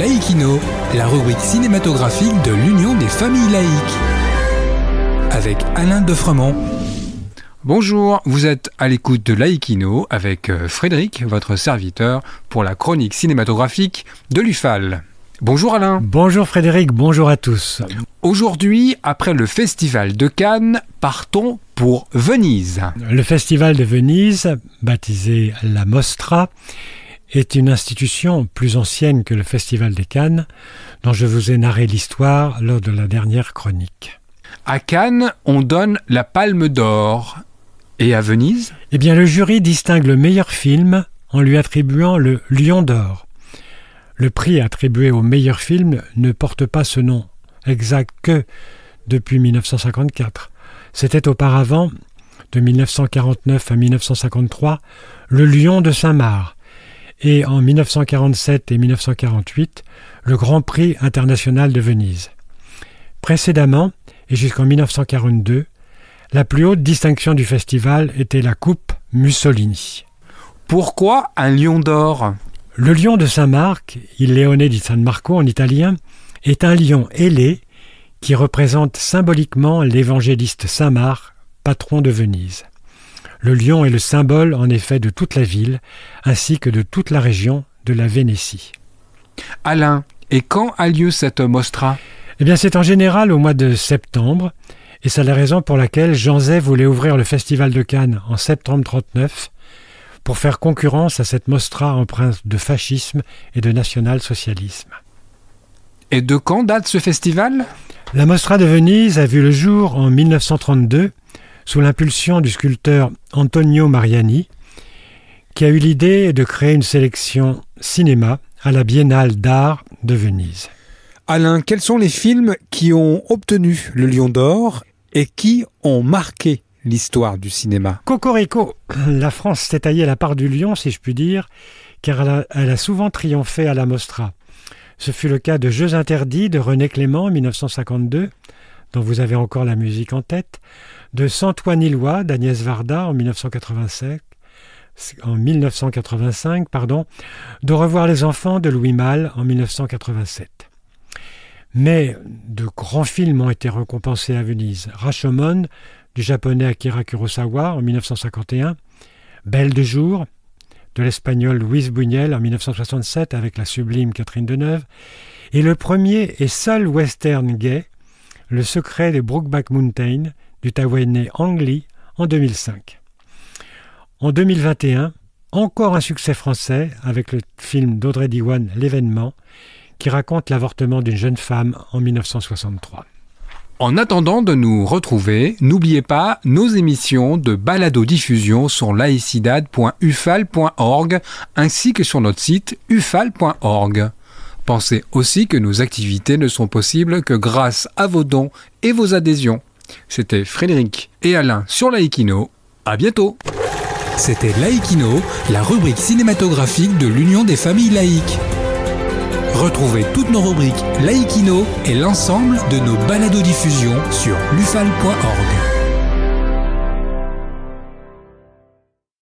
Laïkino, la rubrique cinématographique de l'Union des familles laïques. Avec Alain Defremont. Bonjour, vous êtes à l'écoute de Laïkino avec Frédéric, votre serviteur, pour la chronique cinématographique de l'UFAL. Bonjour Alain. Bonjour Frédéric, bonjour à tous. Aujourd'hui, après le Festival de Cannes, partons pour Venise. Le Festival de Venise, baptisé la Mostra, est une institution plus ancienne que le Festival de Cannes, dont je vous ai narré l'histoire lors de la dernière chronique. À Cannes, on donne la Palme d'Or. Et à Venise ? Eh bien, le jury distingue le meilleur film en lui attribuant le Lion d'Or. Le prix attribué au meilleur film ne porte pas ce nom exact que depuis 1954. C'était auparavant, de 1949 à 1953, le Lion de Saint-Marc, et en 1947 et 1948, le Grand Prix international de Venise. Précédemment, et jusqu'en 1942, la plus haute distinction du festival était la Coupe Mussolini. Pourquoi un Lion d'Or ? Le lion de Saint-Marc, il Leone di San Marco en italien, est un lion ailé qui représente symboliquement l'évangéliste Saint-Marc, patron de Venise. Le lion est le symbole en effet de toute la ville, ainsi que de toute la région de la Vénétie. Alain, et quand a lieu cette Mostra ? Eh bien, c'est en général au mois de septembre, et c'est la raison pour laquelle Jean Zay voulait ouvrir le Festival de Cannes en septembre 1939, pour faire concurrence à cette Mostra empreinte de fascisme et de national-socialisme. Et de quand date ce festival ? La Mostra de Venise a vu le jour en 1932, sous l'impulsion du sculpteur Antonio Mariani, qui a eu l'idée de créer une sélection cinéma à la Biennale d'art de Venise. Alain, quels sont les films qui ont obtenu le Lion d'Or et qui ont marqué l'histoire du cinéma ? Cocorico, la France s'est taillée la part du lion, si je puis dire, car elle a souvent triomphé à la Mostra. Ce fut le cas de Jeux interdits de René Clément en 1952, dont vous avez encore la musique en tête, de Santoine-Illois d'Agnès Varda en 1985, d'Au revoir les enfants de Louis Malle en 1987. Mais de grands films ont été récompensés à Venise. Rashomon, du japonais Akira Kurosawa en 1951, Belle de jour, de l'espagnol Luis Buñuel en 1967 avec la sublime Catherine Deneuve, et le premier et seul western gay, Le secret des Brokeback Mountain, du taïwanais Ang Lee en 2005. En 2021, encore un succès français avec le film d'Audrey Diwan, L'événement, qui raconte l'avortement d'une jeune femme en 1963. En attendant de nous retrouver, n'oubliez pas nos émissions de balado-diffusion sur laicidad.ufal.org ainsi que sur notre site ufal.org. Pensez aussi que nos activités ne sont possibles que grâce à vos dons et vos adhésions. C'était Frédéric et Alain sur Laïkino. À bientôt. C'était Laïkino, la rubrique cinématographique de l'Union des familles laïques. Retrouvez toutes nos rubriques Laïkino et l'ensemble de nos balados-diffusions sur lufal.org.